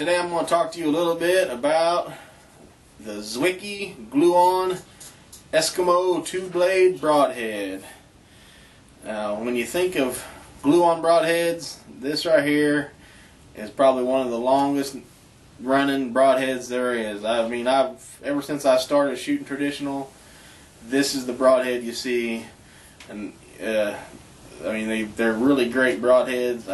Today I'm going to talk to you a little bit about the Zwickie glue-on Eskimo 2-blade broadhead. When you think of glue-on broadheads, this right here is probably one of the longest running broadheads there is. I mean, ever since I started shooting traditional, this is the broadhead you see, and I mean they're really great broadheads.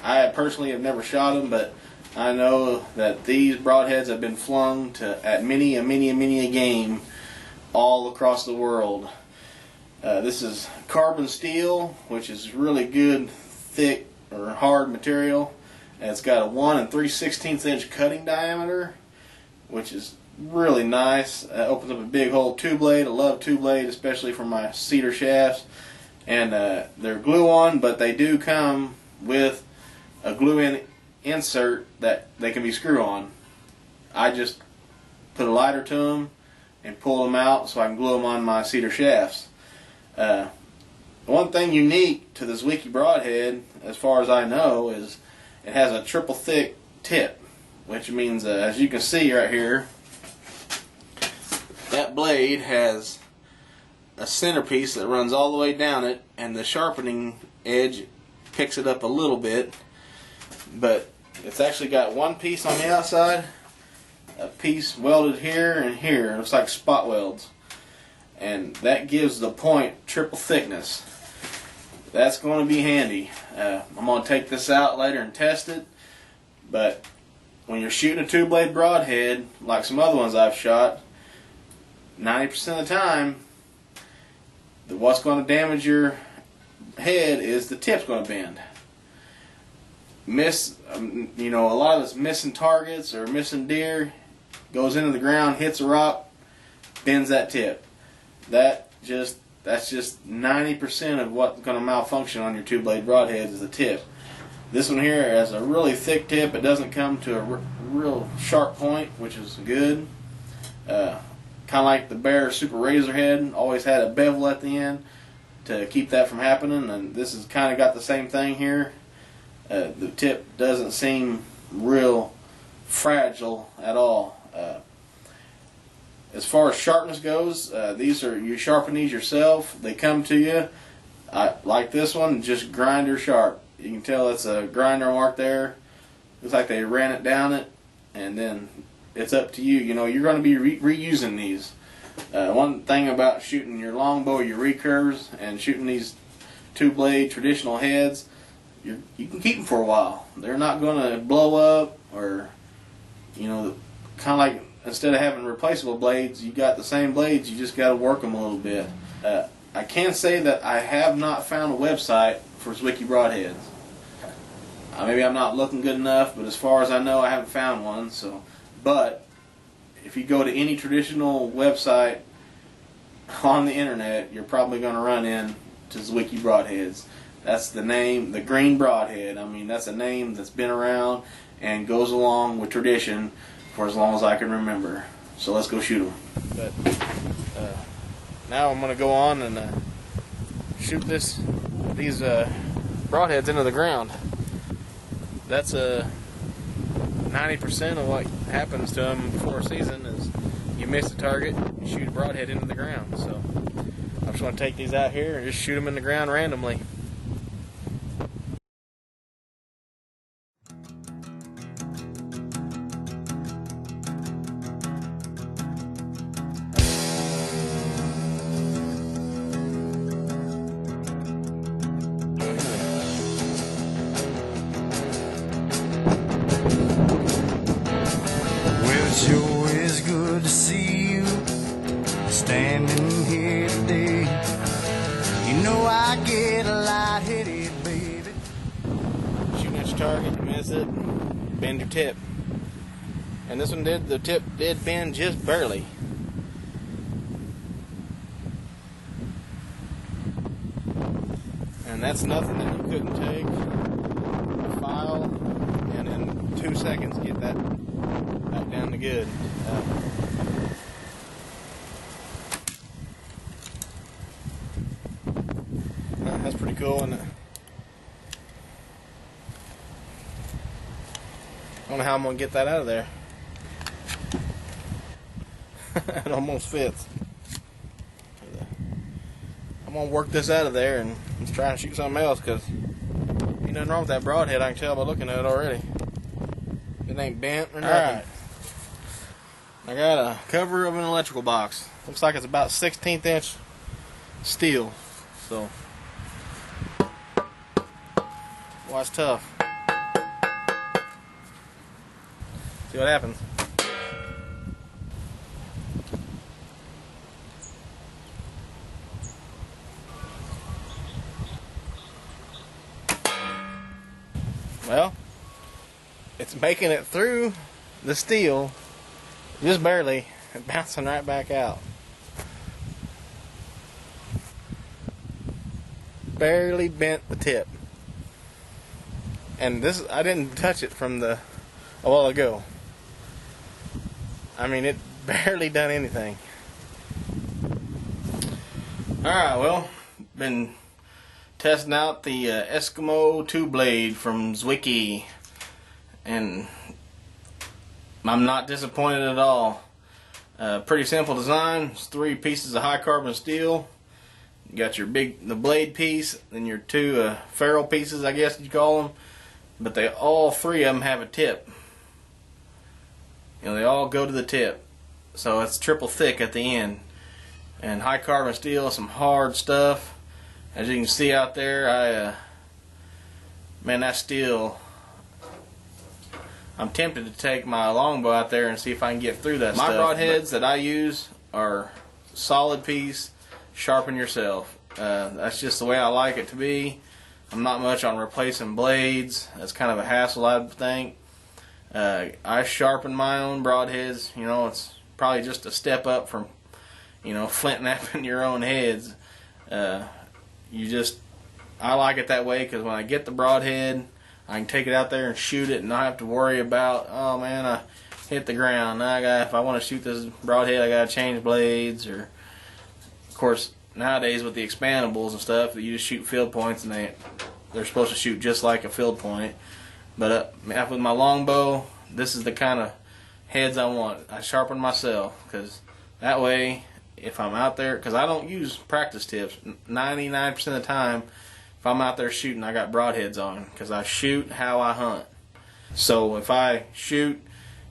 I personally have never shot them, but I know that these broadheads have been flung at many a game all across the world. This is carbon steel, which is really good, thick or hard material. And it's got a 1 3/16 inch cutting diameter, which is really nice. Opens up a big hole. 2-blade. I love 2-blade, especially for my cedar shafts. And they're glue-on, but they do come with a glue-in insert that they can be screw-on. I just put a lighter to them and pull them out so I can glue them on my cedar shafts. One thing unique to the Zwickie broadhead, as far as I know, is it has a triple thick tip, which means, as you can see right here, that blade has a centerpiece that runs all the way down it, and the sharpening edge picks it up a little bit, but it's actually got one piece on the outside, a piece welded here and here. It looks like spot welds, and that gives the point triple thickness. That's going to be handy. I'm going to take this out later and test it, but when you're shooting a 2-blade broadhead, like some other ones I've shot, 90% of the time, what's going to damage your head is the tip's going to bend. A lot of it's missing targets or missing deer, goes into the ground, hits a rock, bends that tip. That's just 90% of what's going to malfunction on your 2-blade broadhead is the tip. This one here has a really thick tip. It doesn't come to a real sharp point, which is good. Kind of like the Bear Super Razor Head, always had a bevel at the end to keep that from happening, and this has kind of got the same thing here. The tip doesn't seem real fragile at all. As far as sharpness goes, you sharpen these yourself. They come to you. Like this one, just grinder sharp. You can tell it's a grinder mark there. Looks like they ran it down it, and then it's up to you. You're going to be reusing these. One thing about shooting your longbow, your recurves, and shooting these 2-blade traditional heads, you can keep them for a while. They're not going to blow up, or kind of like, instead of having replaceable blades, you got the same blades, you just got to work them a little bit. I can say that I have not found a website for Zwickie broadheads. Maybe I'm not looking good enough, but as far as I know, I haven't found one. But if you go to any traditional website on the internet, you're probably going to run into Zwickie broadheads. That's the name, the green broadhead. I mean, that's a name that's been around and goes along with tradition for as long as I can remember. So let's go shoot them. But now I'm going to go on and shoot these broadheads into the ground. That's 90% of what happens to them before a season is you miss a target, you shoot a broadhead into the ground. So I'm just going to take these out here and just shoot them in the ground randomly. Sure is good to see you standing here today. You know I get lightheaded, baby. Shooting at your target, you miss it, bend your tip. And this one the tip did bend just barely. And that's nothing that you couldn't take a file and in 2 seconds get that back down to good. That's pretty cool, isn't it? I don't know how I'm gonna get that out of there. It almost fits. I'm gonna work this out of there and let's try and shoot something else, because ain't nothing wrong with that broadhead. I can tell by looking at it already. It ain't bent or nothing. Alright. I got a cover of an electrical box. Looks like it's about 16th inch steel. So, well, it's tough. See what happens. Well, it's making it through the steel, just barely, and bouncing right back out. Barely bent the tip. And this, I didn't touch it from a while ago. I mean, it barely done anything. Alright, well, been testing out the Eskimo 2-blade from Zwickie, and I'm not disappointed at all. Pretty simple design. It's 3 pieces of high carbon steel. You got your the blade piece, then your 2 ferrule pieces, I guess you'd call them. But all 3 of them have a tip. You know, they all go to the tip, so it's triple thick at the end. And high carbon steel, some hard stuff. As you can see out there, man, that steel. I'm tempted to take my longbow out there and see if I can get through that stuff. My broadheads that I use are solid piece, sharpen yourself. That's just the way I like it to be. I'm not much on replacing blades. That's kind of a hassle, I think. I sharpen my own broadheads. You know, it's probably just a step up from, you know, flint knapping your own heads. I like it that way, because when I get the broadhead, I can take it out there and shoot it and not have to worry about, oh man, I hit the ground. Now if I want to shoot this broadhead, I gotta change blades. Or, of course, nowadays with the expandables and stuff, you just shoot field points, and they're supposed to shoot just like a field point. But with my longbow, this is the kind of heads I want. I sharpen myself, because that way, if I'm out there, because I don't use practice tips 99% of the time. If I'm out there shooting, I got broadheads on, because I shoot how I hunt. So if I shoot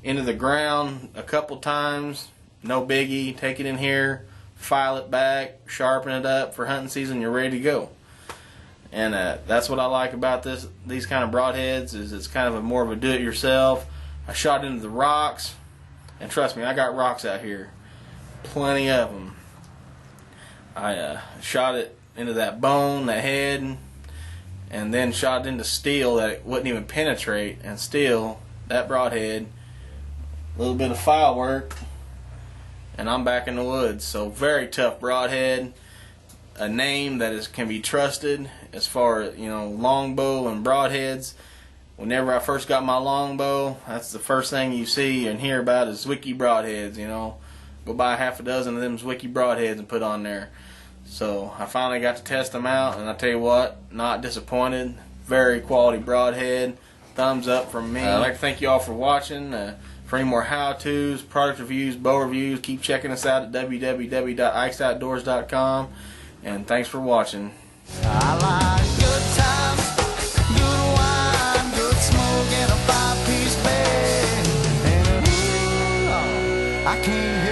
into the ground a couple times, no biggie, take it in here, file it back, sharpen it up for hunting season, you're ready to go. And that's what I like about these kind of broadheads, is it's kind of more of a do-it-yourself. I shot into the rocks, and trust me, I got rocks out here. Plenty of them. I shot it into that bone, that head, and then shot it into steel that it wouldn't even penetrate, and still, that broadhead, a little bit of file work, and I'm back in the woods. So very tough broadhead, a name that can be trusted as far as, you know, longbow and broadheads. Whenever I first got my longbow, that's the first thing you see and hear about is Zwickie broadheads, you know. Go buy half a dozen of them Zwickie broadheads and put on there. So I finally got to test them out, and I tell you what, not disappointed. Very quality broadhead. Thumbs up from me. I'd like to thank you all for watching. For any more how-tos, product reviews, bow reviews, keep checking us out at www.ikesoutdoors.com. And thanks for watching. I like good times, good wine, good smoke, and a 5-piece bed. And I can't